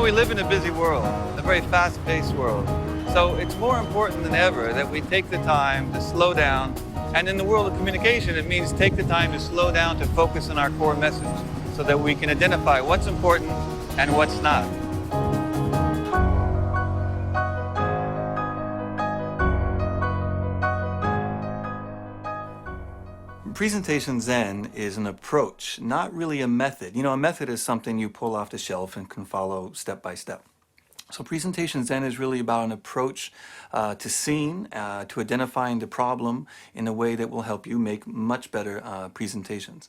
we live in a busy world, a very fast-paced world. So it's more important than ever that we take the time to slow down. And in the world of communication, it means take the time to slow down to focus on our core message so that we can identify what's important and what's not. Presentation Zen is an approach, not really a method. You know, a method is something you pull off the shelf and can follow step by step. So Presentation Zen is really about an approach to seeing, to identifying the problem in a way that will help you make much better presentations.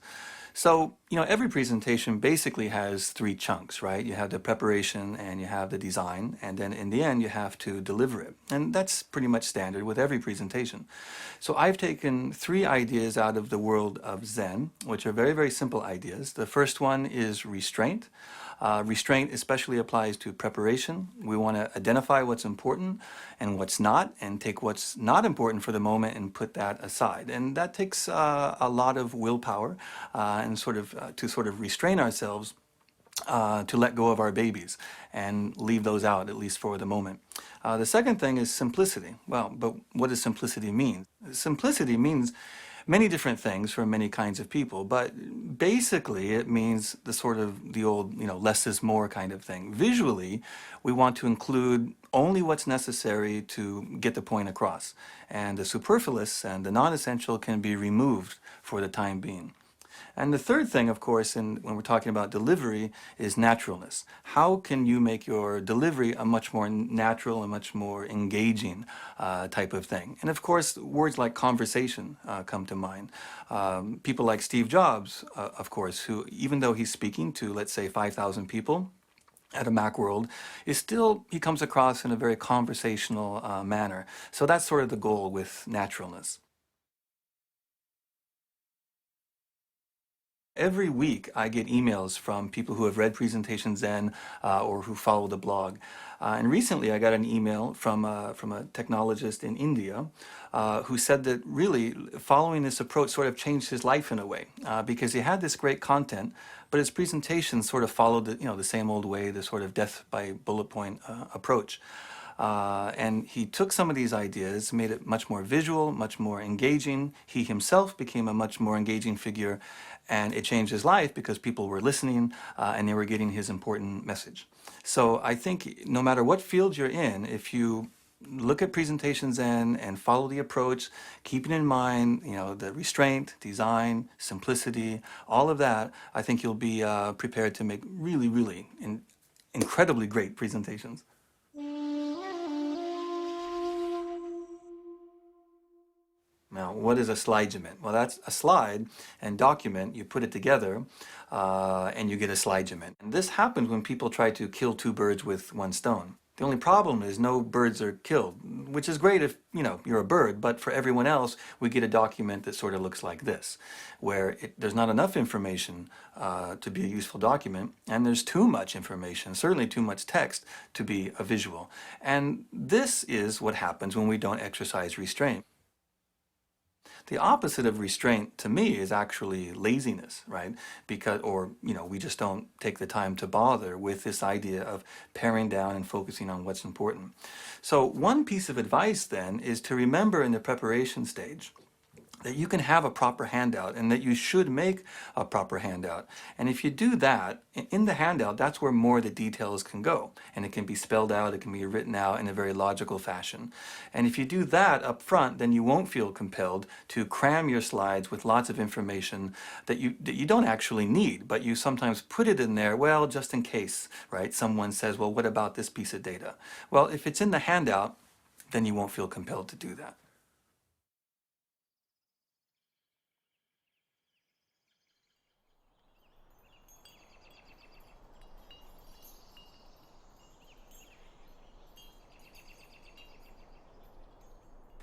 So, you know, every presentation basically has three chunks, right? You have the preparation and you have the design, and then in the end you have to deliver it. And that's pretty much standard with every presentation. So I've taken three ideas out of the world of Zen, which are very, very simple ideas. The first one is restraint. Restraint especially applies to preparation. We want to identify what's important and what's not, and take what's not important for the moment and put that aside. And that takes a lot of willpower and to sort of restrain ourselves to let go of our babies and leave those out, at least for the moment. The second thing is simplicity. Well, but what does simplicity mean? Simplicity means many different things for many kinds of people, but basically it means the old, you know, less is more kind of thing. Visually, we want to include only what's necessary to get the point across, and the superfluous and the non-essential can be removed for the time being. And the third thing, of course, when we're talking about delivery, is naturalness. How can you make your delivery a much more natural and much more engaging type of thing? And of course, words like conversation come to mind. People like Steve Jobs, of course, who, even though he's speaking to, let's say, 5,000 people at a Macworld, he comes across in a very conversational manner. So that's sort of the goal with naturalness. Every week I get emails from people who have read Presentation Zen or who follow the blog. And recently I got an email from a technologist in India who said that really following this approach sort of changed his life in a way because he had this great content, but his presentation sort of followed the same old way, the sort of death by bullet point approach. And he took some of these ideas, made it much more visual, much more engaging. He himself became a much more engaging figure, and it changed his life because people were listening and they were getting his important message. So I think no matter what field you're in, if you look at Presentation Zen and follow the approach, keeping in mind, you know, the restraint, design, simplicity, all of that, I think you'll be prepared to make really, really incredibly great presentations. Now, what is a slidegement? Well, that's a slide and document. You put it together and you get a slidegement. And this happens when people try to kill two birds with one stone. The only problem is no birds are killed, which is great if, you know, you're a bird, but for everyone else, we get a document that sort of looks like this, where there's not enough information to be a useful document, and there's too much information, certainly too much text, to be a visual. And this is what happens when we don't exercise restraint. The opposite of restraint to me is actually laziness, right? Or, you know, we just don't take the time to bother with this idea of paring down and focusing on what's important. So one piece of advice then is to remember in the preparation stage that you can have a proper handout and that you should make a proper handout. And if you do that, in the handout, that's where more of the details can go. And it can be spelled out, it can be written out in a very logical fashion. And if you do that up front, then you won't feel compelled to cram your slides with lots of information that you don't actually need, but you sometimes put it in there, well, just in case, right? Someone says, well, what about this piece of data? Well, if it's in the handout, then you won't feel compelled to do that.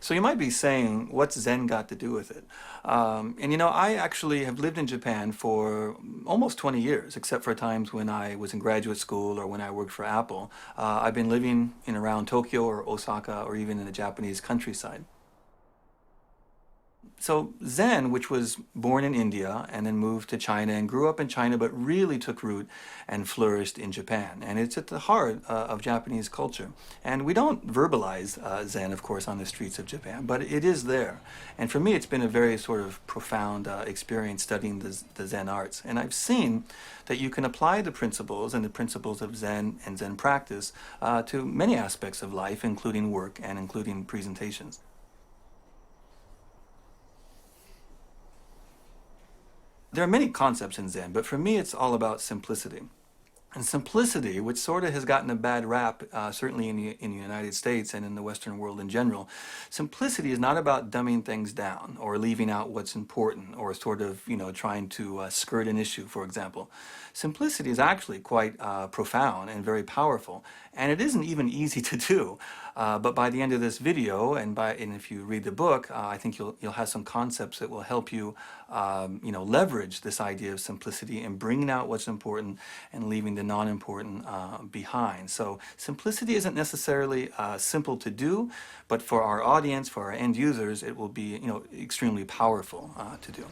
So you might be saying, what's Zen got to do with it? And you know, I actually have lived in Japan for almost 20 years, except for times when I was in graduate school or when I worked for Apple. I've been living in around Tokyo or Osaka or even in the Japanese countryside. So Zen, which was born in India and then moved to China and grew up in China, but really took root and flourished in Japan. And it's at the heart of Japanese culture. And we don't verbalize Zen, of course, on the streets of Japan, but it is there. And for me, it's been a very sort of profound experience studying the Zen arts. And I've seen that you can apply the principles and the principles of Zen and Zen practice to many aspects of life, including work and including presentations. There are many concepts in Zen, but for me it's all about simplicity. And simplicity, which sort of has gotten a bad rap, certainly in the United States and in the Western world in general, simplicity is not about dumbing things down or leaving out what's important or sort of, trying to skirt an issue, for example. Simplicity is actually quite profound and very powerful, and it isn't even easy to do. But by the end of this video, and if you read the book, I think you'll have some concepts that will help you, leverage this idea of simplicity and bringing out what's important and leaving the non-important behind. So simplicity isn't necessarily simple to do, but for our audience, for our end users, it will be, extremely powerful to do.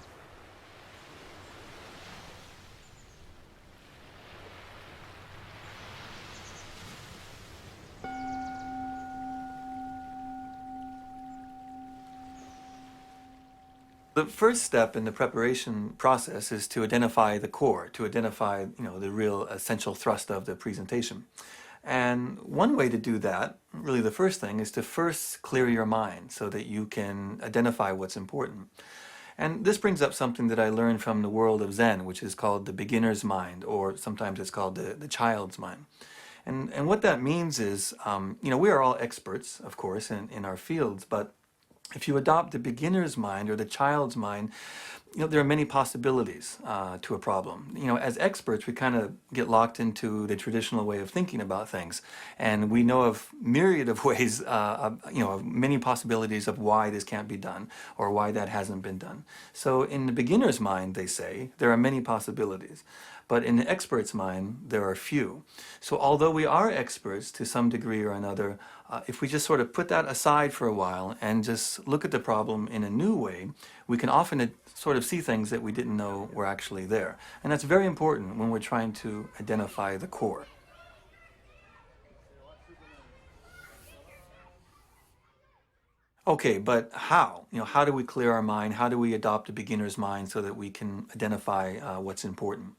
The first step in the preparation process is to identify the core, to identify, the real essential thrust of the presentation. And one way to do that, really the first thing, is to first clear your mind so that you can identify what's important. And this brings up something that I learned from the world of Zen, which is called the beginner's mind, or sometimes it's called the child's mind. And what that means is, we are all experts, of course, in our fields, but if you adopt the beginner's mind or the child's mind, there are many possibilities to a problem. As experts, we kind of get locked into the traditional way of thinking about things, and we know of myriad of ways, of many possibilities of why this can't be done or why that hasn't been done. So in the beginner's mind, they say, there are many possibilities. But in the expert's mind, there are few. So although we are experts to some degree or another, if we just sort of put that aside for a while and just look at the problem in a new way, we can often sort of see things that we didn't know were actually there. And that's very important when we're trying to identify the core. Okay, but how? How do we clear our mind? How do we adopt a beginner's mind so that we can identify what's important?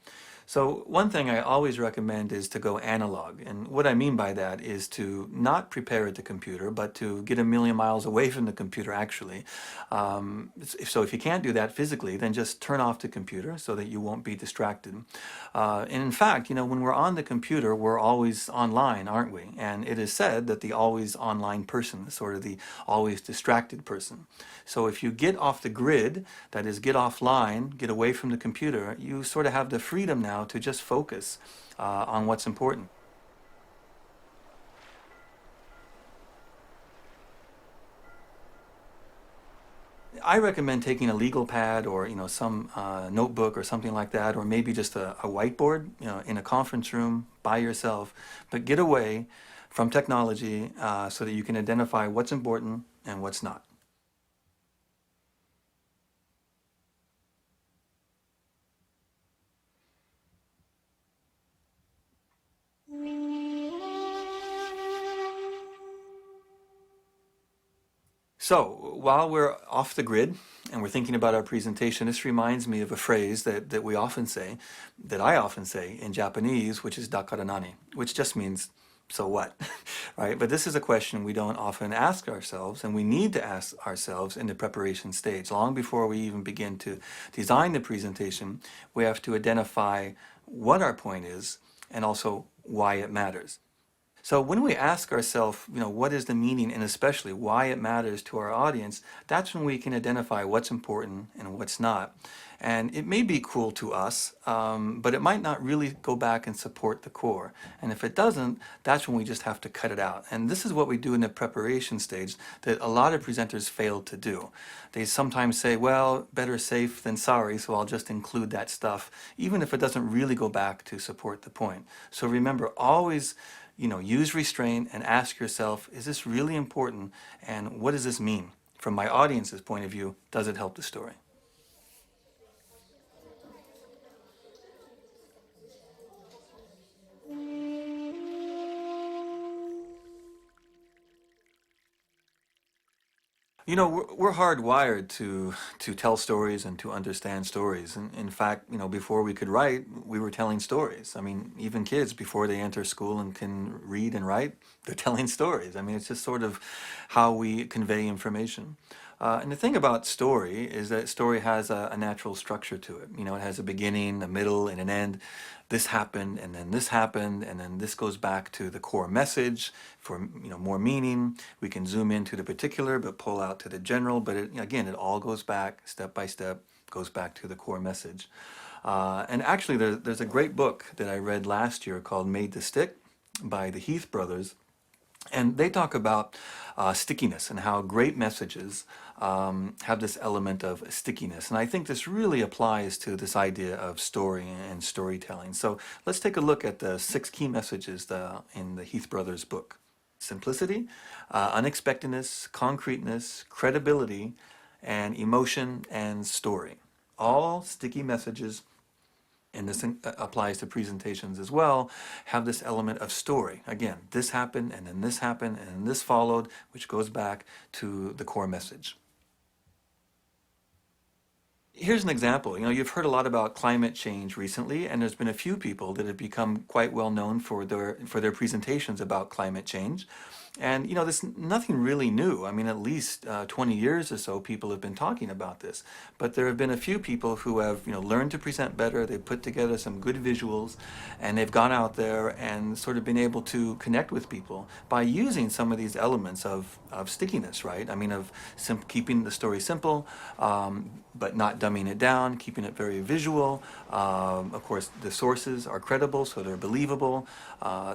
So one thing I always recommend is to go analog. And what I mean by that is to not prepare at the computer, but to get a million miles away from the computer, actually. So if you can't do that physically, then just turn off the computer so that you won't be distracted. And in fact, when we're on the computer, we're always online, aren't we? And it is said that the always online person is sort of the always distracted person. So if you get off the grid, that is, get offline, get away from the computer, you sort of have the freedom now to just focus on what's important. I recommend taking a legal pad or some notebook or something like that, or maybe just a whiteboard in a conference room by yourself, but get away from technology so that you can identify what's important and what's not. So while we're off the grid and we're thinking about our presentation, this reminds me of a phrase that we often say, that I often say in Japanese, which is dakara nani, which just means so what, right? But this is a question we don't often ask ourselves, and we need to ask ourselves in the preparation stage. Long before we even begin to design the presentation, we have to identify what our point is and also why it matters. So when we ask ourselves, what is the meaning and especially why it matters to our audience, that's when we can identify what's important and what's not. And it may be cool to us, but it might not really go back and support the core. And if it doesn't, that's when we just have to cut it out. And this is what we do in the preparation stage that a lot of presenters fail to do. They sometimes say, well, better safe than sorry, so I'll just include that stuff, even if it doesn't really go back to support the point. So remember, always use restraint and ask yourself, is this really important and what does this mean from my audience's point of view, does it help the story? You know, we're hardwired to tell stories and to understand stories. And in fact, you know, before we could write, we were telling stories. I mean, even kids, before they enter school and can read and write, they're telling stories. I mean, it's just sort of how we convey information. And the thing about story is that story has a natural structure to it. You know, it has a beginning, a middle, and an end. This happened, and then this happened, and then this goes back to the core message for, you know, more meaning. We can zoom into the particular, but pull out to the general. But it, again, it all goes back step by step, goes back to the core message. And actually, there's a great book that I read last year called Made to Stick by the Heath brothers. And they talk about stickiness and how great messages have this element of stickiness. And I think this really applies to this idea of story and storytelling. So let's take a look at the 6 key messages in the Heath Brothers book. Simplicity, unexpectedness, concreteness, credibility, and emotion and story. All sticky messages, and this applies to presentations as well, have this element of story. Again, this happened, and then this happened, and then this followed, which goes back to the core message. Here's an example. You know, you've heard a lot about climate change recently, and there's been a few people that have become quite well known for their presentations about climate change. And you know, this nothing really new. I mean, at least 20 years or so, people have been talking about this. But there have been a few people who have, you know, learned to present better. They've put together some good visuals, and they've gone out there and sort of been able to connect with people by using some of these elements of stickiness, right? I mean, of keeping the story simple, but not dumbing it down, keeping it very visual. Of course, the sources are credible, so they're believable.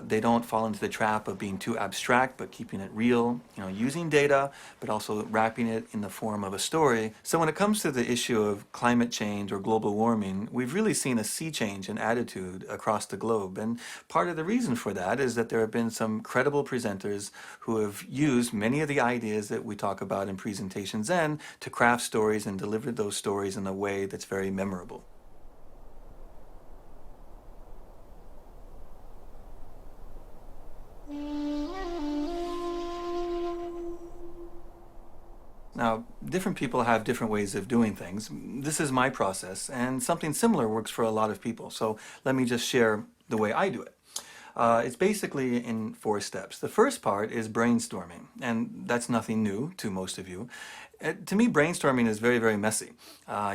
They don't fall into the trap of being too abstract, but keeping it real, you know, using data, but also wrapping it in the form of a story. So when it comes to the issue of climate change or global warming, we've really seen a sea change in attitude across the globe. And part of the reason for that is that there have been some credible presenters who have used many of the ideas that we talk about in Presentation Zen to craft stories and deliver those stories in a way that's very memorable. Now, different people have different ways of doing things. This is my process, and something similar works for a lot of people. So let me just share the way I do it. It's basically in 4 steps. The first part is brainstorming, and that's nothing new to most of you. To me, brainstorming is very, very messy.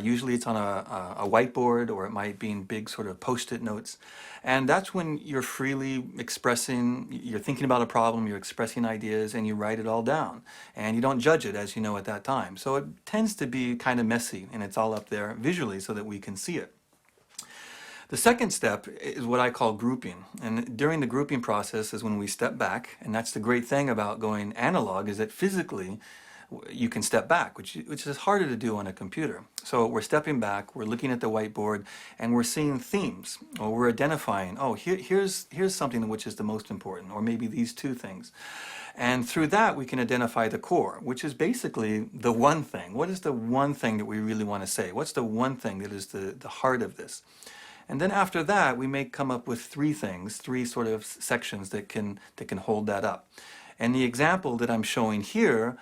Usually it's on a whiteboard, or it might be in big sort of post-it notes. And that's when you're freely expressing, you're thinking about a problem, you're expressing ideas, and you write it all down. And you don't judge it, as you know, at that time. So it tends to be kind of messy, and it's all up there visually so that we can see it. The second step is what I call grouping. And during the grouping process is when we step back. And that's the great thing about going analog, is that physically you can step back, which is harder to do on a computer. So we're stepping back, we're looking at the whiteboard, and we're seeing themes, or we're identifying, oh, here's something which is the most important, or maybe these 2 things. And through that, we can identify the core, which is basically the one thing. What is the one thing that we really want to say? What's the one thing that is the heart of this? And then after that, we may come up with 3 things, 3 sort of sections that can hold that up. And the example that I'm showing here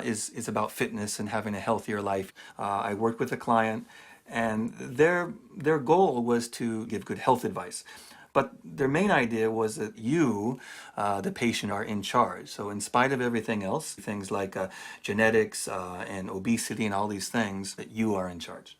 is about fitness and having a healthier life. I worked with a client, and their goal was to give good health advice. But their main idea was that you, the patient, are in charge. So in spite of everything else, things like genetics and obesity and all these things, that you are in charge.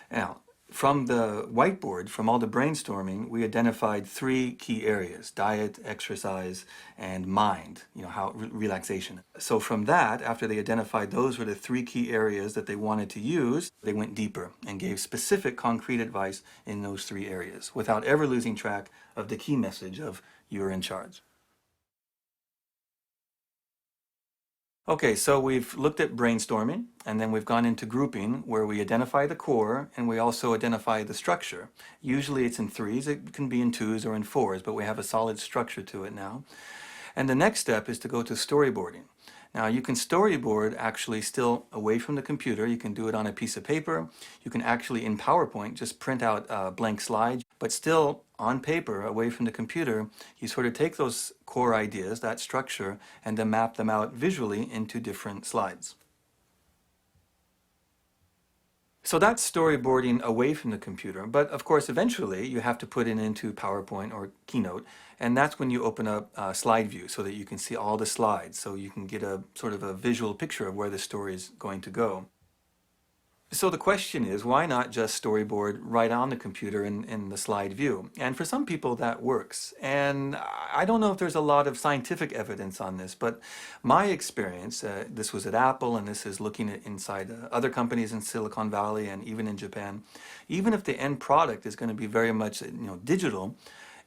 Now, from the whiteboard, from all the brainstorming, we identified 3 key areas: diet, exercise, and mind, you know, how relaxation. So from that, after they identified those were the 3 key areas that they wanted to use, they went deeper and gave specific concrete advice in those 3 areas without ever losing track of the key message of you're in charge. Okay, so we've looked at brainstorming, and then we've gone into grouping, where we identify the core and we also identify the structure. Usually it's in 3s, it can be in 2s or in 4s, but we have a solid structure to it now. And the next step is to go to storyboarding. Now you can storyboard actually still away from the computer. You can do it on a piece of paper. You can actually in PowerPoint just print out a blank slide, but still on paper away from the computer, you sort of take those core ideas, that structure, and then map them out visually into different slides. So that's storyboarding away from the computer, but of course eventually you have to put it into PowerPoint or Keynote, and that's when you open up slide view so that you can see all the slides, so you can get a sort of a visual picture of where the story is going to go. So the question is, why not just storyboard right on the computer in the slide view? And for some people that works. And I don't know if there's a lot of scientific evidence on this, but my experience, this was at Apple and this is looking at inside other companies in Silicon Valley and even in Japan, even if the end product is going to be very much digital,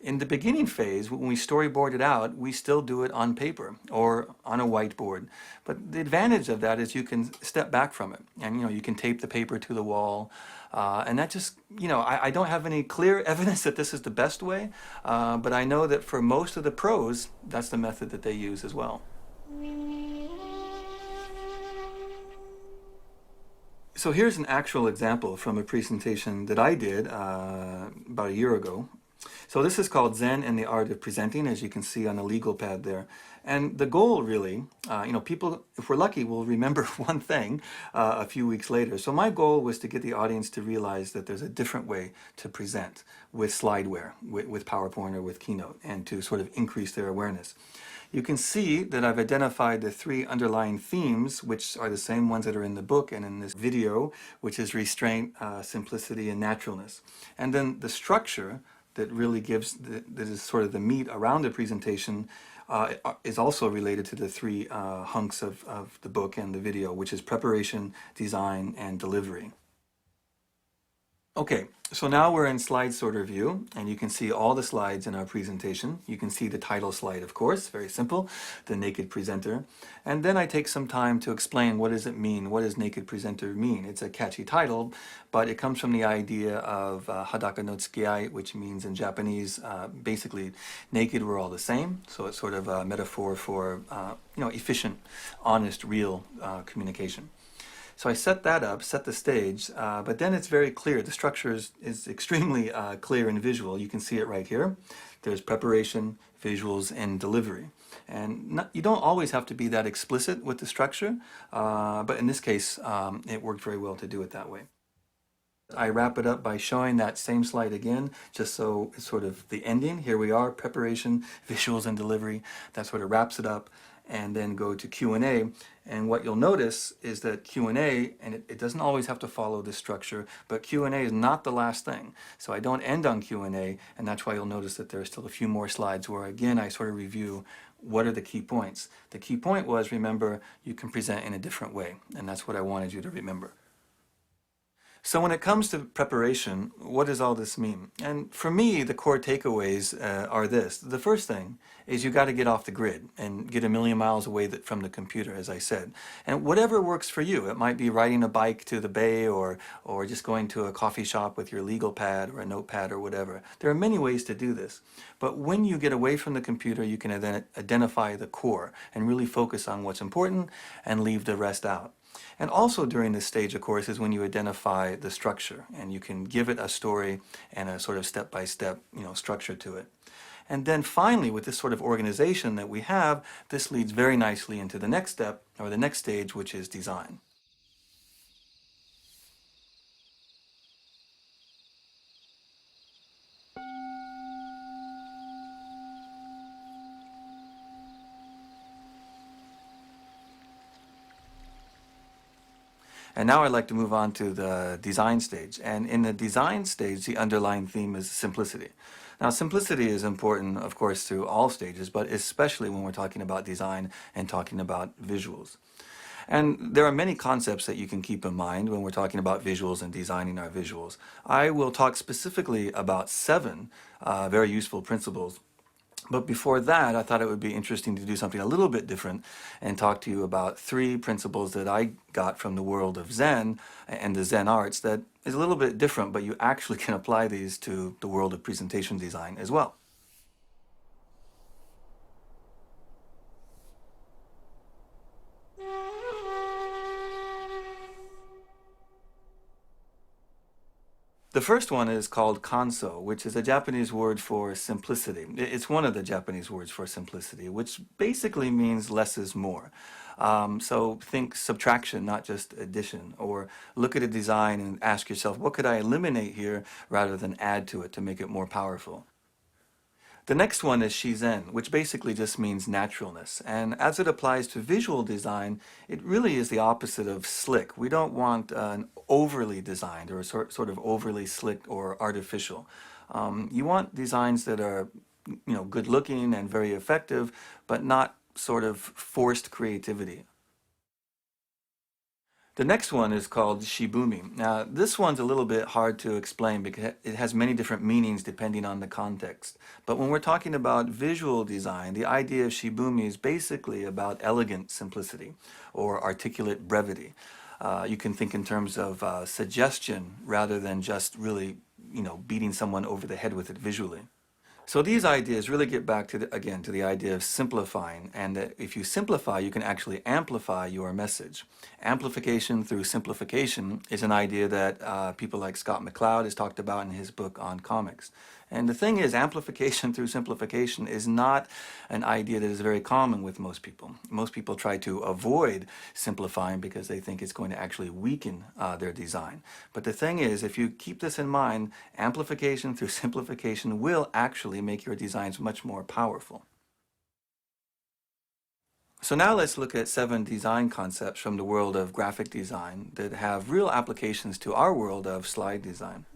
in the beginning phase, when we storyboard it out, we still do it on paper or on a whiteboard. But the advantage of that is you can step back from it, and you can tape the paper to the wall, and that just I don't have any clear evidence that this is the best way, but I know that for most of the pros, that's the method that they use as well. So here's an actual example from a presentation that I did about a year ago. So this is called Zen and the Art of Presenting, as you can see on the legal pad there. And the goal really, people, if we're lucky, will remember one thing a few weeks later. So my goal was to get the audience to realize that there's a different way to present with slideware, with PowerPoint or with Keynote, and to sort of increase their awareness. You can see that I've identified the 3 underlying themes, which are the same ones that are in the book and in this video, which is restraint, simplicity, and naturalness. And then the structure that really gives, that is sort of the meat around the presentation, is also related to the 3 hunks of the book and the video, which is preparation, design, and delivery. Okay, so now we're in slide sorter view, and you can see all the slides in our presentation. You can see the title slide, of course, very simple, the naked presenter. And then I take some time to explain, what does it mean? What does naked presenter mean? It's a catchy title, but it comes from the idea of hadaka no tsukiai, which means in Japanese, basically, naked, we're all the same. So it's sort of a metaphor for, efficient, honest, real communication. So I set that up, set the stage, but then it's very clear. The structure is extremely clear and visual. You can see it right here. There's preparation, visuals, and delivery. And you don't always have to be that explicit with the structure, but in this case, it worked very well to do it that way. I wrap it up by showing that same slide again, just so it's sort of the ending. Here we are, preparation, visuals, and delivery. That sort of wraps it up, and then go to Q&A. And what you'll notice is that Q&A, and it doesn't always have to follow this structure, but Q&A is not the last thing. So I don't end on Q&A, and that's why you'll notice that there's still a few more slides where, again, I sort of review what are the key points. The key point was, remember, you can present in a different way, and that's what I wanted you to remember. So when it comes to preparation, what does all this mean? And for me, the core takeaways are this. The first thing is you got to get off the grid and get a million miles away from the computer, as I said. And whatever works for you, it might be riding a bike to the bay or just going to a coffee shop with your legal pad or a notepad or whatever. There are many ways to do this. But when you get away from the computer, you can identify the core and really focus on what's important and leave the rest out. And also during this stage, of course, is when you identify the structure, and you can give it a story and a sort of step-by-step, structure to it. And then finally, with this sort of organization that we have, this leads very nicely into the next step, or the next stage, which is design. And now I'd like to move on to the design stage. And in the design stage, the underlying theme is simplicity. Now, simplicity is important, of course, through all stages, but especially when we're talking about design and talking about visuals. And there are many concepts that you can keep in mind when we're talking about visuals and designing our visuals. I will talk specifically about 7 very useful principles. But before that, I thought it would be interesting to do something a little bit different and talk to you about 3 principles that I got from the world of Zen and the Zen arts that is a little bit different, but you actually can apply these to the world of presentation design as well. The first one is called kanso, which is a Japanese word for simplicity. It's one of the Japanese words for simplicity, which basically means less is more. So think subtraction, not just addition, or look at a design and ask yourself, what could I eliminate here rather than add to it to make it more powerful? The next one is shizen, which basically just means naturalness. And as it applies to visual design, it really is the opposite of slick. We don't want an overly designed or sort of overly slick or artificial. You want designs that are, good looking and very effective, but not sort of forced creativity. The next one is called shibumi. Now, this one's a little bit hard to explain because it has many different meanings depending on the context. But when we're talking about visual design, the idea of shibumi is basically about elegant simplicity or articulate brevity. You can think in terms of suggestion rather than just really, beating someone over the head with it visually. So these ideas really get back to, again, to the idea of simplifying, and that if you simplify, you can actually amplify your message. Amplification through simplification is an idea that people like Scott McCloud has talked about in his book on comics. And the thing is, amplification through simplification is not an idea that is very common with most people. Most people try to avoid simplifying because they think it's going to actually weaken their design. But the thing is, if you keep this in mind, amplification through simplification will actually make your designs much more powerful. So now let's look at 7 design concepts from the world of graphic design that have real applications to our world of slide design.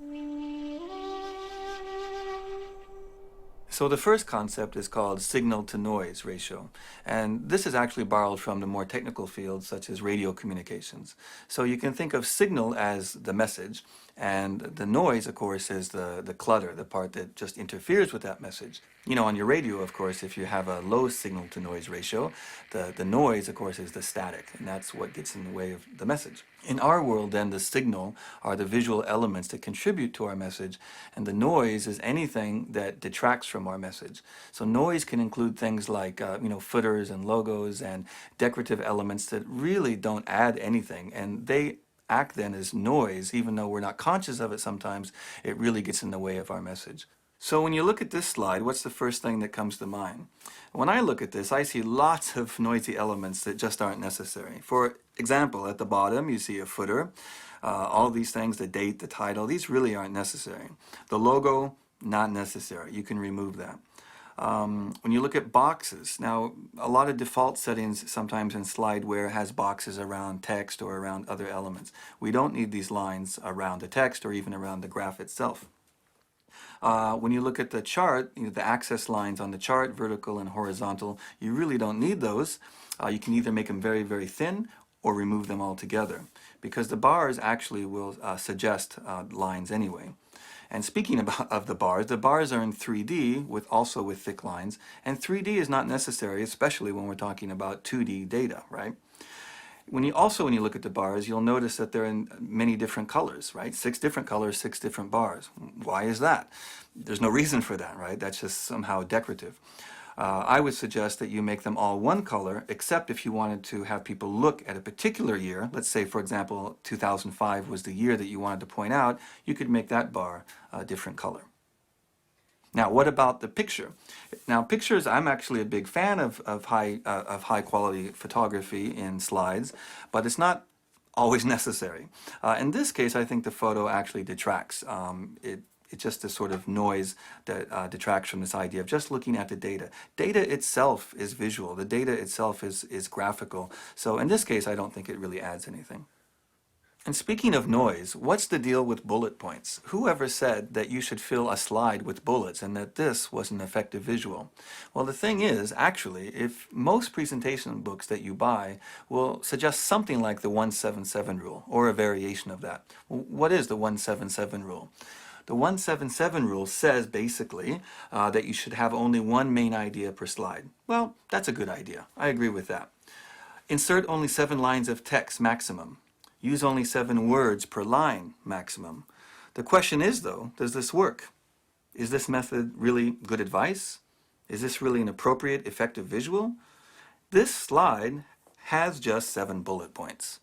So the first concept is called signal-to-noise ratio, and this is actually borrowed from the more technical fields such as radio communications. So you can think of signal as the message, and the noise, of course, is the clutter, the part that just interferes with that message. On your radio, of course, if you have a low signal-to-noise ratio, the noise, of course, is the static, and that's what gets in the way of the message. In our world, then, the signal are the visual elements that contribute to our message, and the noise is anything that detracts from our message. So noise can include things like, footers and logos and decorative elements that really don't add anything, and they act then as noise, even though we're not conscious of it sometimes. It really gets in the way of our message. So when you look at this slide, what's the first thing that comes to mind? When I look at this, I see lots of noisy elements that just aren't necessary. For example, at the bottom, you see a footer. All these things, the date, the title, these really aren't necessary. The logo, not necessary. You can remove that. When you look at boxes, now a lot of default settings sometimes in slideware has boxes around text or around other elements. We don't need these lines around the text or even around the graph itself. When you look at the chart, the axis lines on the chart, vertical and horizontal, you really don't need those. You can either make them very, very thin or remove them altogether, because the bars actually will suggest lines anyway. And speaking of the bars are in 3D also with thick lines, and 3D is not necessary, especially when we're talking about 2D data, right? When you look at the bars, you'll notice that they're in many different colors, right? 6 different colors, 6 different bars. Why is that? There's no reason for that, right? That's just somehow decorative. I would suggest that you make them all one color, except if you wanted to have people look at a particular year. Let's say, for example, 2005 was the year that you wanted to point out. You could make that bar a different color. Now, what about the picture? Now, pictures, I'm actually a big fan of high quality photography in slides, but it's not always necessary. In this case, I think the photo actually detracts. It's just a sort of noise that detracts from this idea of just looking at the data. Data itself is visual. The data itself is graphical. So in this case, I don't think it really adds anything. And speaking of noise, what's the deal with bullet points? Whoever said that you should fill a slide with bullets and that this was an effective visual? Well, the thing is, actually, if most presentation books that you buy will suggest something like the 177 rule or a variation of that. Well, what is the 177 rule? The 177 rule says basically that you should have only one main idea per slide. Well, that's a good idea. I agree with that. Insert only 7 lines of text maximum. Use only 7 words per line maximum. The question is, though, does this work? Is this method really good advice? Is this really an appropriate, effective visual? This slide has just 7 bullet points.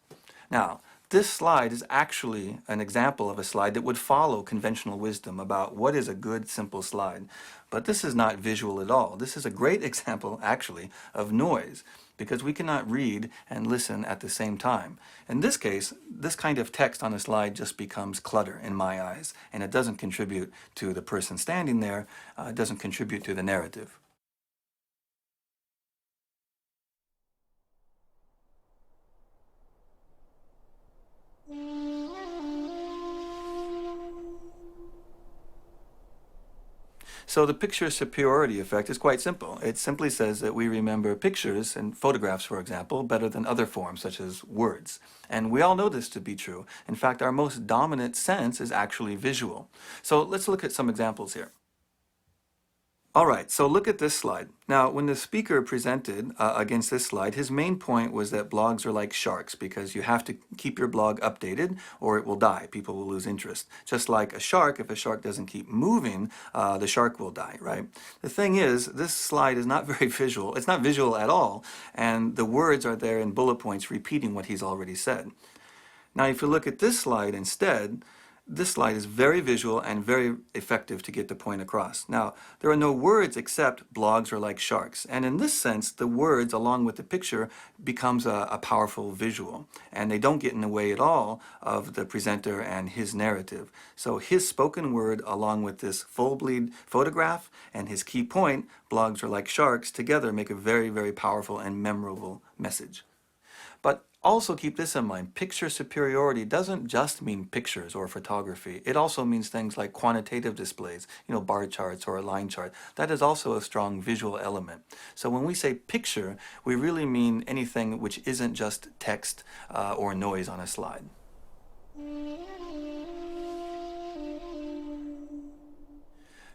Now, This slide is actually an example of a slide that would follow conventional wisdom about what is a good, simple slide. But this is not visual at all. This is a great example, actually, of noise, because we cannot read and listen at the same time. In this case, this kind of text on a slide just becomes clutter in my eyes, and it doesn't contribute to the person standing there, it doesn't contribute to the narrative. So the picture superiority effect is quite simple. It simply says that we remember pictures and photographs, for example, better than other forms such as words. And we all know this to be true. In fact, our most dominant sense is actually visual. So let's look at some examples here. All right, so look at this slide. Now, when the speaker presented against this slide, his main point was that blogs are like sharks because you have to keep your blog updated or it will die. People will lose interest. Just like a shark, if a shark doesn't keep moving, the shark will die, right? The thing is, this slide is not very visual. It's not visual at all, and the words are there in bullet points repeating what he's already said. Now, if you look at this slide instead, this slide is very visual and very effective to get the point across. Now, there are no words except blogs are like sharks. And in this sense, the words along with the picture becomes a powerful visual. And they don't get in the way at all of the presenter and his narrative. So his spoken word along with this full bleed photograph and his key point, blogs are like sharks, together make a very, very powerful and memorable message. But also keep this in mind, picture superiority doesn't just mean pictures or photography. It also means things like quantitative displays, bar charts or a line chart. That is also a strong visual element. So when we say picture, we really mean anything which isn't just text or noise on a slide.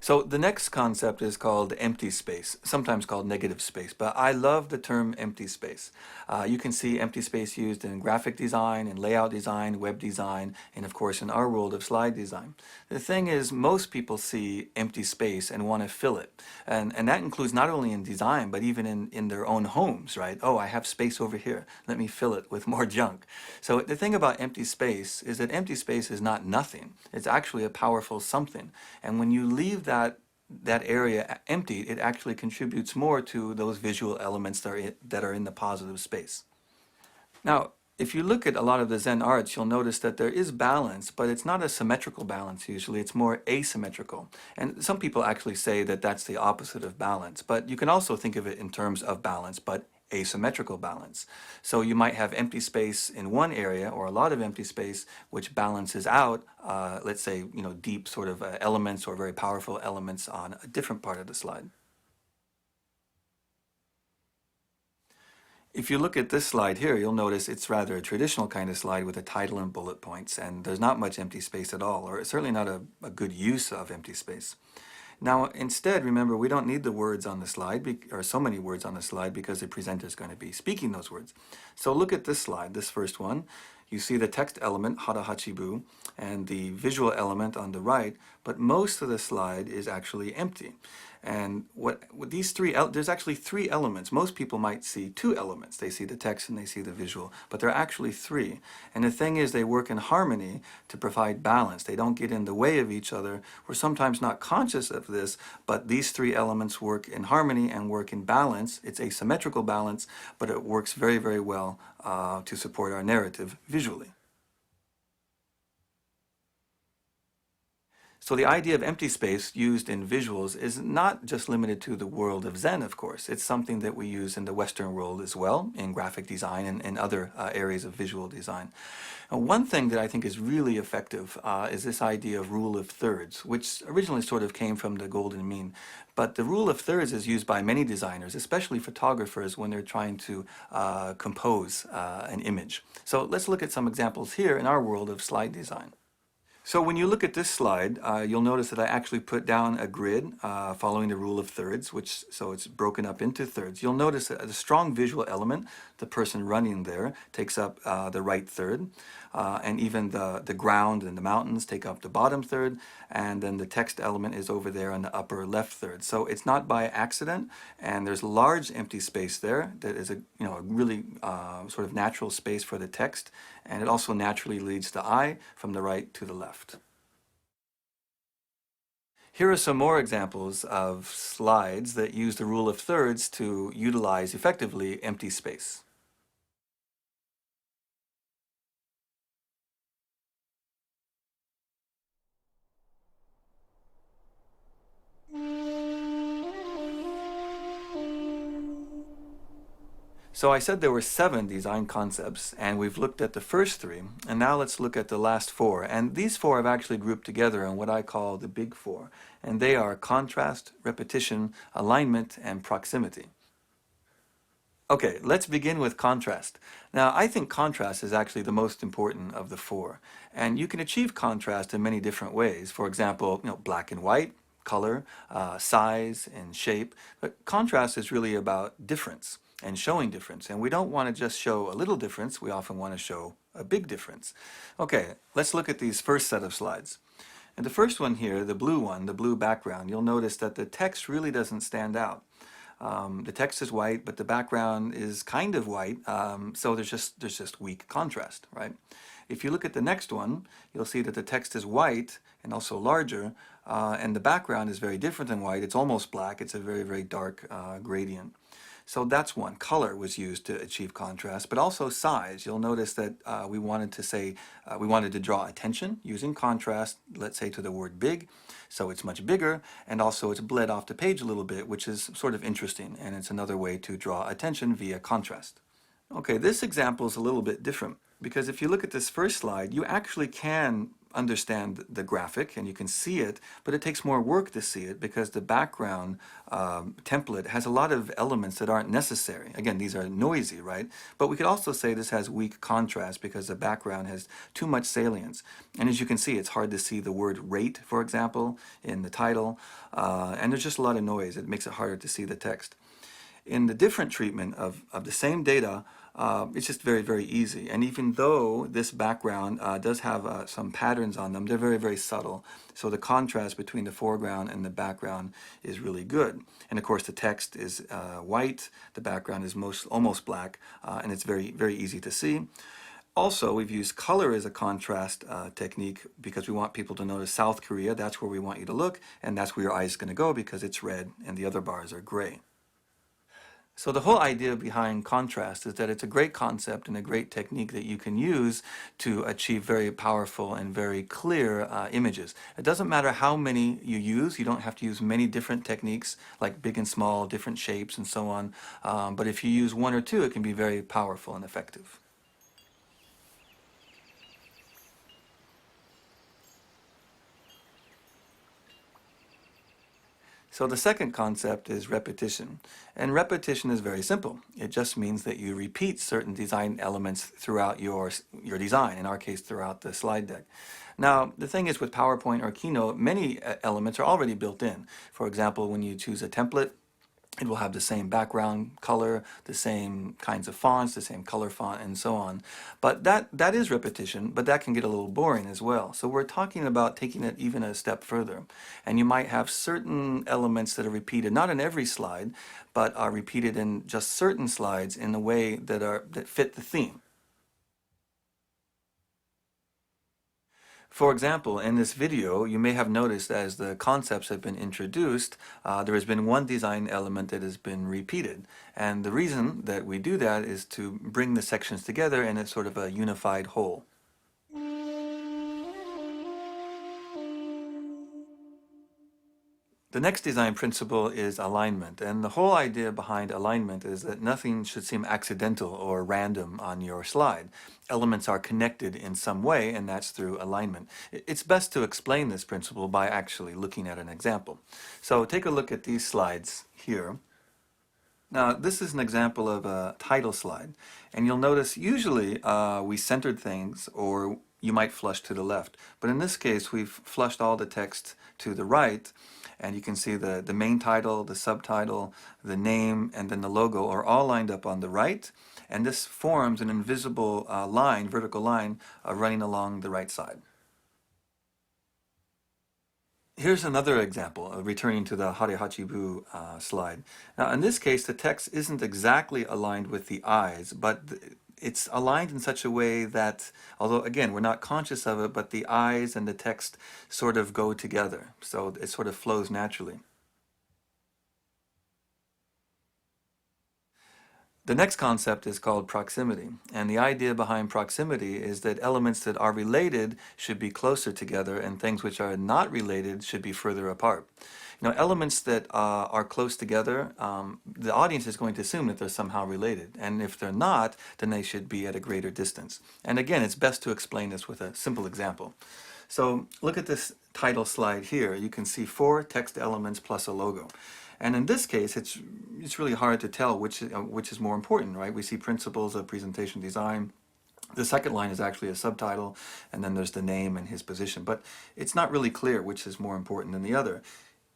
So the next concept is called empty space, sometimes called negative space, but I love the term empty space. You can see empty space used in graphic design, in layout design, web design, and of course in our world of slide design. The thing is, most people see empty space and want to fill it. And that includes not only in design, but even in their own homes, right? Oh, I have space over here. Let me fill it with more junk. So the thing about empty space is that empty space is not nothing. It's actually a powerful something. And when you leave that area empty, it actually contributes more to those visual elements that are in the positive space. Now, if you look at a lot of the Zen arts, you'll notice that there is balance, but it's not a symmetrical balance usually, it's more asymmetrical. And some people actually say that that's the opposite of balance, but you can also think of it in terms of balance, but asymmetrical balance. So you might have empty space in one area or a lot of empty space which balances out, let's say, deep sort of elements or very powerful elements on a different part of the slide. If you look at this slide here, you'll notice it's rather a traditional kind of slide with a title and bullet points, and there's not much empty space at all, or certainly not a good use of empty space. Now, instead, remember, we don't need the words on the slide, or so many words on the slide, because the presenter is going to be speaking those words. So look at this slide, this first one. You see the text element, hara hachibu, and the visual element on the right, but most of the slide is actually empty. And with these there's actually three elements. Most people might see two elements. They see the text and they see the visual, but there are actually three. And the thing is, they work in harmony to provide balance. They don't get in the way of each other. We're sometimes not conscious of this, but these three elements work in harmony and work in balance. It's a symmetrical balance, but it works very, very well to support our narrative visually. So the idea of empty space used in visuals is not just limited to the world of Zen, of course. It's something that we use in the Western world as well, in graphic design and other areas of visual design. Now, one thing that I think is really effective is this idea of rule of thirds, which originally sort of came from the golden mean. But the rule of thirds is used by many designers, especially photographers, when they're trying to compose an image. So let's look at some examples here in our world of slide design. So when you look at this slide, you'll notice that I actually put down a grid following the rule of thirds, so it's broken up into thirds. You'll notice that a strong visual element, the person running there, takes up the right third, and even the ground and the mountains take up the bottom third, and then the text element is over there on the upper left third. So it's not by accident, and there's large empty space there that is a really sort of natural space for the text, and it also naturally leads the eye from the right to the left. Here are some more examples of slides that use the rule of thirds to utilize effectively empty space. So I said there were 7 design concepts, and we've looked at the first 3, and now let's look at the last 4. And these 4 I've actually grouped together in what I call the big 4, and they are contrast, repetition, alignment, and proximity. Okay, let's begin with contrast. Now, I think contrast is actually the most important of the 4, and you can achieve contrast in many different ways. For example, black and white, color, size, and shape. But contrast is really about difference and showing difference, and we don't want to just show a little difference, we often want to show a big difference. Okay, let's look at these first set of slides. And the first one here, the blue one, the blue background, you'll notice that the text really doesn't stand out. The text is white, but the background is kind of white, so there's just weak contrast, right? If you look at the next one, you'll see that the text is white and also larger, and the background is very different than white. It's almost black. It's a very, very dark gradient. So that's one. Color was used to achieve contrast, but also size. You'll notice that we wanted to draw attention using contrast, let's say to the word big. So it's much bigger, and also it's bled off the page a little bit, which is sort of interesting, and it's another way to draw attention via contrast. Okay, this example is a little bit different, because if you look at this first slide, you actually can understand the graphic and you can see it, but it takes more work to see it because the background template has a lot of elements that aren't necessary. Again, these are noisy, right? But we could also say this has weak contrast because the background has too much salience. And as you can see, it's hard to see the word rate, for example, in the title, and there's just a lot of noise. It makes it harder to see the text. In the different treatment of the same data, it's just very, very easy. And even though this background does have some patterns on them, they're very, very subtle. So the contrast between the foreground and the background is really good. And of course, the text is white, the background is almost black, and it's very, very easy to see. Also, we've used color as a contrast technique because we want people to notice South Korea. That's where we want you to look, and that's where your eye is going to go because it's red and the other bars are gray. So the whole idea behind contrast is that it's a great concept and a great technique that you can use to achieve very powerful and very clear images. It doesn't matter how many you use. You don't have to use many different techniques like big and small, different shapes and so on. But if you use 1 or 2, it can be very powerful and effective. So the second concept is repetition. And repetition is very simple. It just means that you repeat certain design elements throughout your design, in our case throughout the slide deck. Now, the thing is with PowerPoint or Keynote, many elements are already built in. For example, when you choose a template, it will have the same background color, the same kinds of fonts, the same color font, and so on. But that is repetition, but that can get a little boring as well. So we're talking about taking it even a step further. And you might have certain elements that are repeated, not in every slide, but are repeated in just certain slides in a way that fit the theme. For example, in this video, you may have noticed as the concepts have been introduced, there has been one design element that has been repeated. And the reason that we do that is to bring the sections together in a sort of a unified whole. The next design principle is alignment, and the whole idea behind alignment is that nothing should seem accidental or random on your slide. Elements are connected in some way, and that's through alignment. It's best to explain this principle by actually looking at an example. So take a look at these slides here. Now, this is an example of a title slide, and you'll notice usually we centered things, or you might flush to the left. But in this case, we've flushed all the text to the right, and you can see the main title, the subtitle, the name, and then the logo are all lined up on the right, and this forms an invisible line, vertical line, running along the right side. Here's another example, returning to the Hare Hachibu slide. Now, in this case, the text isn't exactly aligned with the eyes, but it's aligned in such a way that, although again, we're not conscious of it, but the eyes and the text sort of go together. So it sort of flows naturally. The next concept is called proximity, and the idea behind proximity is that elements that are related should be closer together and things which are not related should be further apart. You know, elements that are close together, the audience is going to assume that they're somehow related, and if they're not, then they should be at a greater distance. And again, it's best to explain this with a simple example. So look at this title slide here. You can see 4 text elements plus a logo. And in this case, it's really hard to tell which is more important, right? We see principles of presentation design. The second line is actually a subtitle, and then there's the name and his position. But it's not really clear which is more important than the other.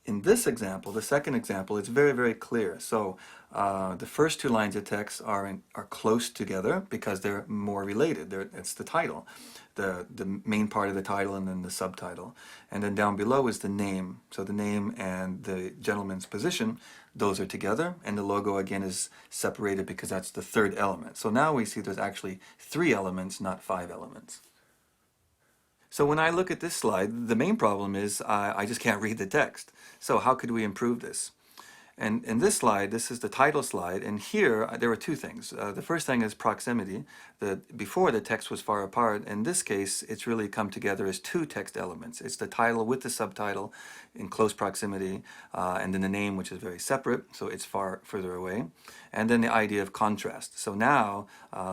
In this example, the second example, it's very, very clear. So the first 2 lines of text are close together because they're more related. It's the title, the main part of the title, and then the subtitle. And then down below is the name. So the name and the gentleman's position, those are together. And the logo, again, is separated because that's the third element. So now we see there's actually 3 elements, not 5 elements. So when I look at this slide, the main problem is I just can't read the text. So how could we improve this? And in this slide, this is the title slide, and here there were 2 things. The first thing is proximity. Before the text was far apart. In this case, it's really come together as 2 text elements. It's the title with the subtitle in close proximity, and then the name, which is very separate, so it's further away. And then the idea of contrast. So now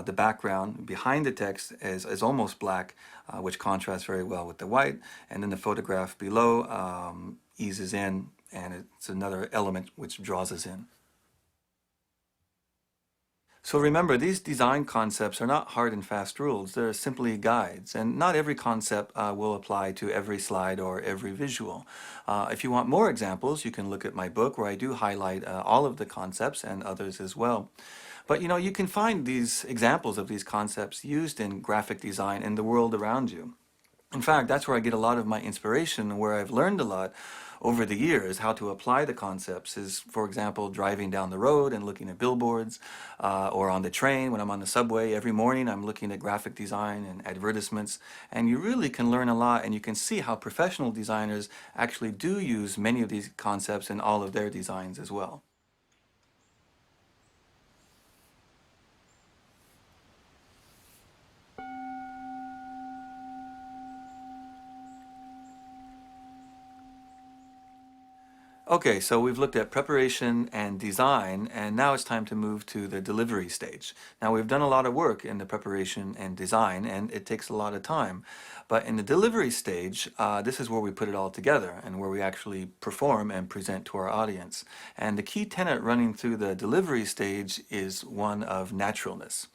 the background behind the text is almost black, which contrasts very well with the white, and then the photograph below eases in, and it's another element which draws us in. So remember, these design concepts are not hard and fast rules. They're simply guides, and not every concept will apply to every slide or every visual. If you want more examples, you can look at my book where I do highlight all of the concepts and others as well. But you know, you can find these examples of these concepts used in graphic design in the world around you. In fact, that's where I get a lot of my inspiration, and where I've learned a lot over the years how to apply the concepts is, for example, driving down the road and looking at billboards, or on the train when I'm on the subway. Every morning I'm looking at graphic design and advertisements, and you really can learn a lot, and you can see how professional designers actually do use many of these concepts in all of their designs as well. Okay, so we've looked at preparation and design, and now it's time to move to the delivery stage. Now, we've done a lot of work in the preparation and design, and it takes a lot of time. But in the delivery stage, this is where we put it all together and where we actually perform and present to our audience. And the key tenet running through the delivery stage is one of naturalness.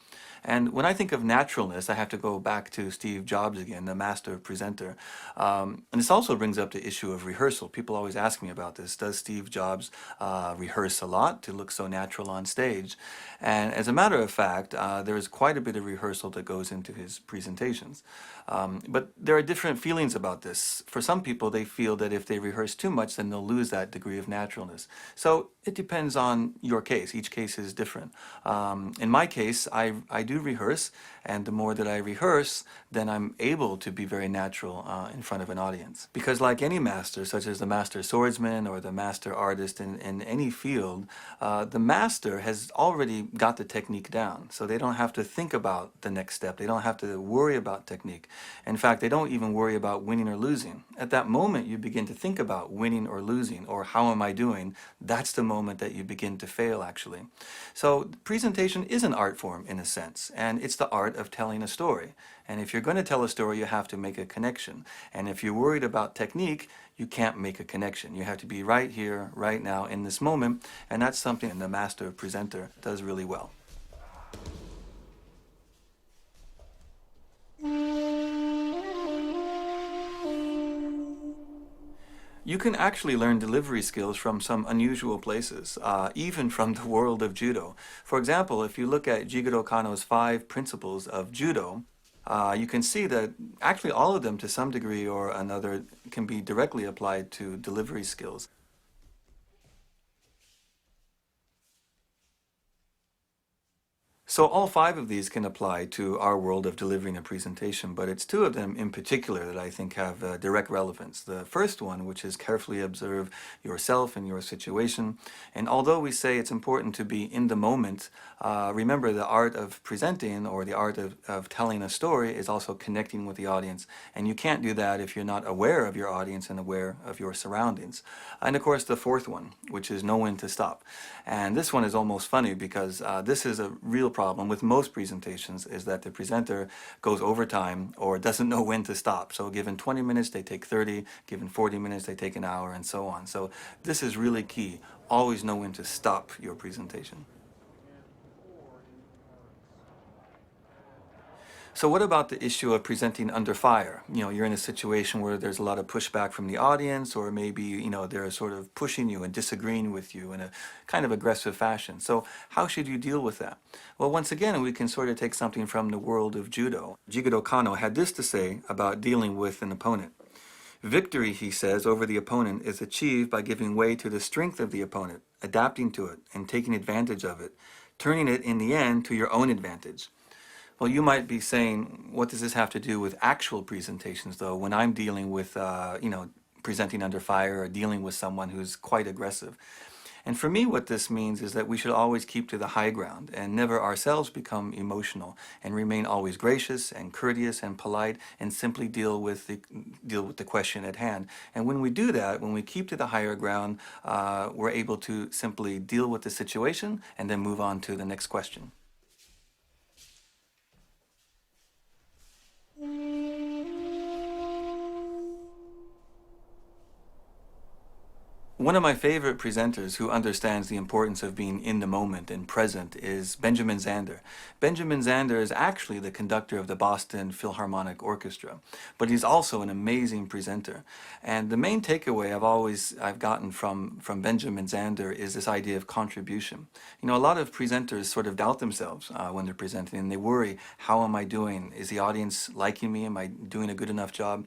And when I think of naturalness, I have to go back to Steve Jobs again, the master presenter. And this also brings up the issue of rehearsal. People always ask me about this. Does Steve Jobs rehearse a lot to look so natural on stage? And as a matter of fact, there is quite a bit of rehearsal that goes into his presentations. But there are different feelings about this. For some people, they feel that if they rehearse too much, then they'll lose that degree of naturalness. So it depends on your case. Each case is different. In my case, I do rehearse, and the more that I rehearse, then I'm able to be very natural in front of an audience. Because like any master, such as the master swordsman or the master artist in any field, the master has already got the technique down. So they don't have to think about the next step. They don't have to worry about technique. In fact, they don't even worry about winning or losing. At that moment, you begin to think about winning or losing, or how am I doing? That's the moment that you begin to fail, actually. So presentation is an art form in a sense, and it's the art of telling a story. And if you're going to tell a story, you have to make a connection. And if you're worried about technique, you can't make a connection. You have to be right here, right now, in this moment, and that's something the master presenter does really well. You can actually learn delivery skills from some unusual places, even from the world of judo. For example, if you look at Jigoro Kano's 5 principles of judo, you can see that actually all of them to some degree or another can be directly applied to delivery skills. So all five of these can apply to our world of delivering a presentation, but it's two of them in particular that I think have direct relevance. The first one, which is carefully observe yourself and your situation. And although we say it's important to be in the moment, remember the art of presenting or the art of telling a story is also connecting with the audience. And you can't do that if you're not aware of your audience and aware of your surroundings. And of course, the fourth one, which is know when to stop. And this one is almost funny because this is a real problem with most presentations, is that the presenter goes over time or doesn't know when to stop. So given 20 minutes, they take 30, given 40 minutes, they take an hour, and so on. So this is really key. Always know when to stop your presentation. So what about the issue of presenting under fire? You know, you're in a situation where there's a lot of pushback from the audience, or maybe, you know, they're sort of pushing you and disagreeing with you in a kind of aggressive fashion. So how should you deal with that? Well, once again, we can sort of take something from the world of judo. Jigoro Kano had this to say about dealing with an opponent. Victory, he says, over the opponent is achieved by giving way to the strength of the opponent, adapting to it, and taking advantage of it, turning it in the end to your own advantage. Well, you might be saying, what does this have to do with actual presentations, though, when I'm dealing with, you know, presenting under fire or dealing with someone who's quite aggressive? And for me, what this means is that we should always keep to the high ground and never ourselves become emotional, and remain always gracious and courteous and polite, and simply deal with the question at hand. And when we do that, when we keep to the higher ground, we're able to simply deal with the situation and then move on to the next question. One of my favorite presenters who understands the importance of being in the moment and present is Benjamin Zander. Benjamin Zander is actually the conductor of the Boston Philharmonic Orchestra, but he's also an amazing presenter. And the main takeaway I've gotten from Benjamin Zander is this idea of contribution. You know, a lot of presenters sort of doubt themselves when they're presenting, and they worry, how am I doing? Is the audience liking me? Am I doing a good enough job?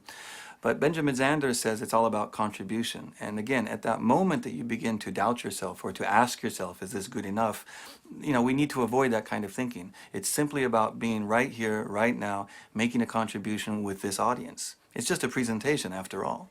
But Benjamin Zander says it's all about contribution. And again, at that moment that you begin to doubt yourself or to ask yourself, is this good enough? You know, we need to avoid that kind of thinking. It's simply about being right here, right now, making a contribution with this audience. It's just a presentation after all.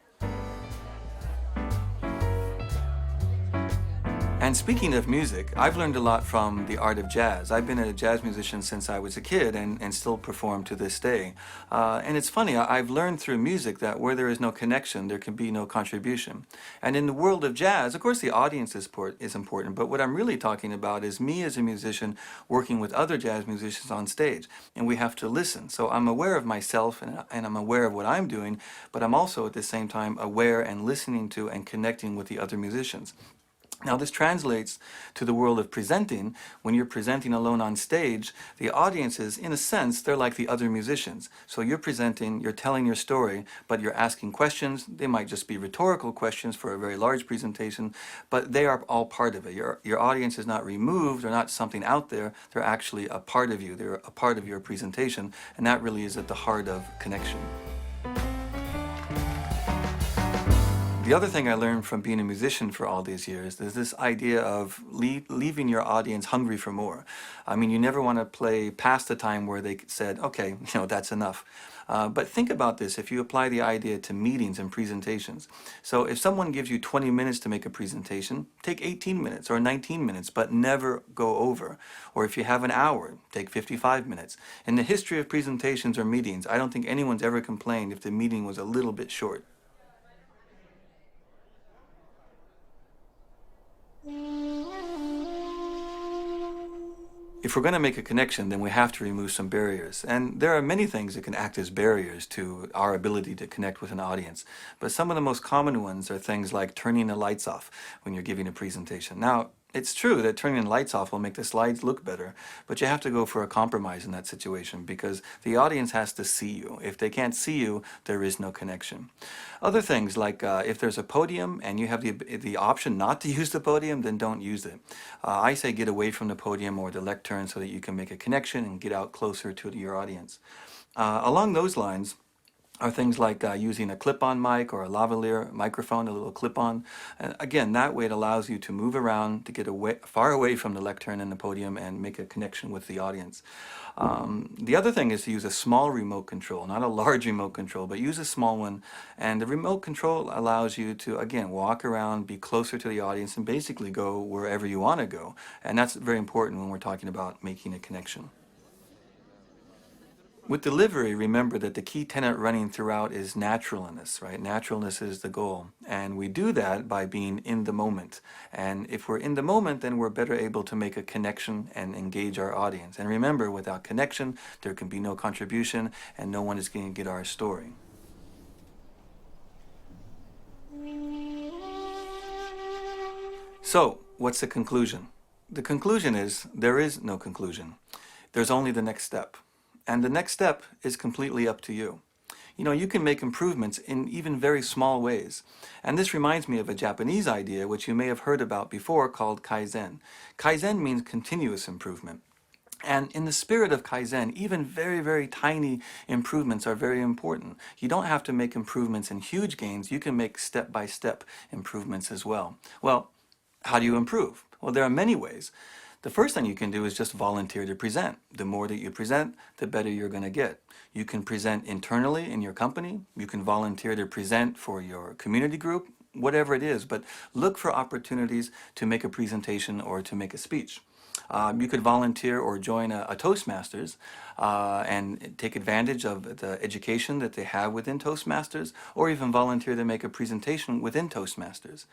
And speaking of music, I've learned a lot from the art of jazz. I've been a jazz musician since I was a kid and still perform to this day. And it's funny, I've learned through music that where there is no connection, there can be no contribution. And in the world of jazz, of course the audience is important, but what I'm really talking about is me as a musician working with other jazz musicians on stage. And we have to listen. So I'm aware of myself and I'm aware of what I'm doing, but I'm also at the same time aware and listening to and connecting with the other musicians. Now this translates to the world of presenting. When you're presenting alone on stage, the audiences, in a sense, they're like the other musicians. So you're presenting, you're telling your story, but you're asking questions. They might just be rhetorical questions for a very large presentation, but they are all part of it. Your audience is not removed, they're not something out there, they're actually a part of you, they're a part of your presentation, and that really is at the heart of connection. The other thing I learned from being a musician for all these years is this idea of leaving your audience hungry for more. I mean, you never want to play past the time where they said, okay, you know, that's enough. But think about this if you apply the idea to meetings and presentations. So if someone gives you 20 minutes to make a presentation, take 18 minutes or 19 minutes, but never go over. Or if you have an hour, take 55 minutes. In the history of presentations or meetings, I don't think anyone's ever complained if the meeting was a little bit short. If we're going to make a connection, then we have to remove some barriers. And there are many things that can act as barriers to our ability to connect with an audience. But some of the most common ones are things like turning the lights off when you're giving a presentation. Now, it's true that turning the lights off will make the slides look better, but you have to go for a compromise in that situation because the audience has to see you. If they can't see you, there is no connection. Other things like if there's a podium and you have the option not to use the podium, then don't use it. I say get away from the podium or the lectern so that you can make a connection and get out closer to your audience. Along those lines, are things like using a clip-on mic or a lavalier microphone, a little clip-on. And again, that way it allows you to move around, to get far away from the lectern and the podium and make a connection with the audience. The other thing is to use a small remote control, not a large remote control, but use a small one. And the remote control allows you to, again, walk around, be closer to the audience, and basically go wherever you want to go. And that's very important when we're talking about making a connection. With delivery, remember that the key tenet running throughout is naturalness, right? Naturalness is the goal. And we do that by being in the moment. And if we're in the moment, then we're better able to make a connection and engage our audience. And remember, without connection, there can be no contribution, and no one is going to get our story. So, what's the conclusion? The conclusion is, there is no conclusion. There's only the next step. And the next step is completely up to you. You know, you can make improvements in even very small ways. And this reminds me of a Japanese idea which you may have heard about before called Kaizen. Kaizen means continuous improvement. And in the spirit of Kaizen, even very, very tiny improvements are very important. You don't have to make improvements in huge gains. You can make step-by-step improvements as well. Well, how do you improve? Well, there are many ways. The first thing you can do is just volunteer to present. The more that you present, the better you're going to get. You can present internally in your company. You can volunteer to present for your community group, whatever it is. But look for opportunities to make a presentation or to make a speech. You could volunteer or join a Toastmasters and take advantage of the education that they have within Toastmasters, or even volunteer to make a presentation within Toastmasters.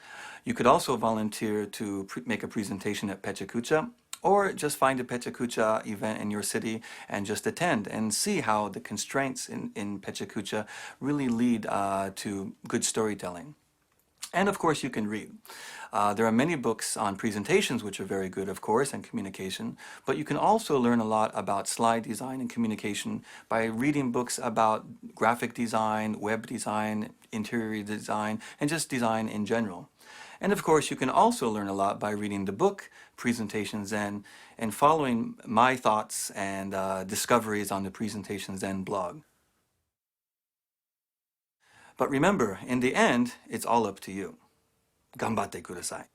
You could also volunteer to make a presentation at PHUC, or just find a PHUC event in your city and just attend and see how the constraints in PHUC really lead to good storytelling. And of course you can read. There are many books on presentations which are very good, of course, and communication, but you can also learn a lot about slide design and communication by reading books about graphic design, web design, interior design, and just design in general. And of course you can also learn a lot by reading the book Presentation Zen and following my thoughts and discoveries on the Presentation Zen blog. But remember, in the end, it's all up to you. Ganbatte kudasai.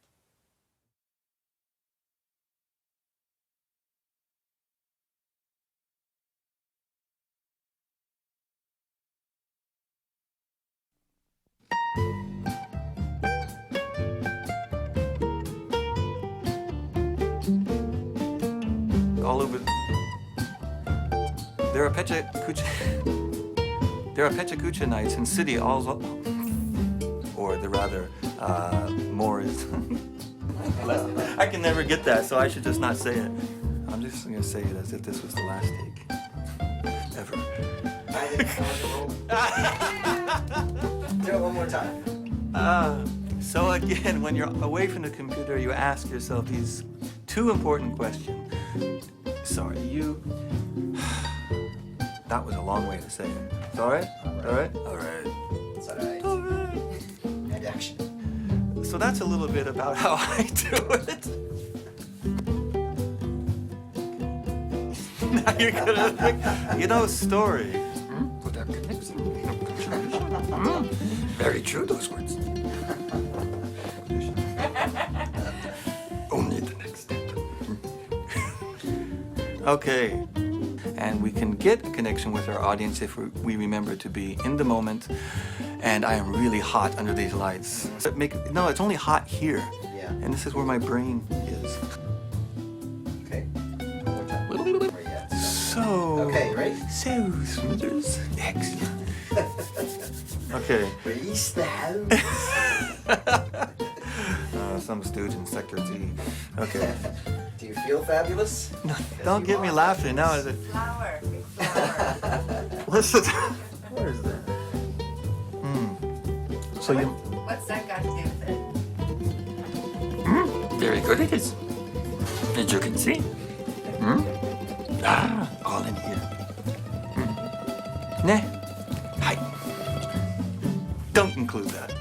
All over. There are PHUC nights in city all, or the rather, more is. I can never get that, so I should just not say it. I'm just going to say it as if this was the last take ever. Do it one more time. So again, when you're away from the computer, you ask yourself these two important questions. Sorry, that was a long way to say it. It's all right? All right? All right. It's all right. All right. And action. So that's a little bit about how I do it. Now you're gonna think, you know, story. Without connection. Very true, those words. Only the next step. Okay. And we can get a connection with our audience if we remember to be in the moment. And I am really hot under these lights. No, it's only hot here. Yeah. And this is where my brain is. Okay. One more time. Or yet. So. Okay, ready? So, Smithers. Excellent. Okay. Release the house. Some stooge in Sector Z. Okay. Do you feel fabulous? No, don't get me laughing now. Is it? Flower. Listen. Where is that? So you. What's that got to do with it? Very good it is. As you can see. All in here. Ne. Hi. Don't include that.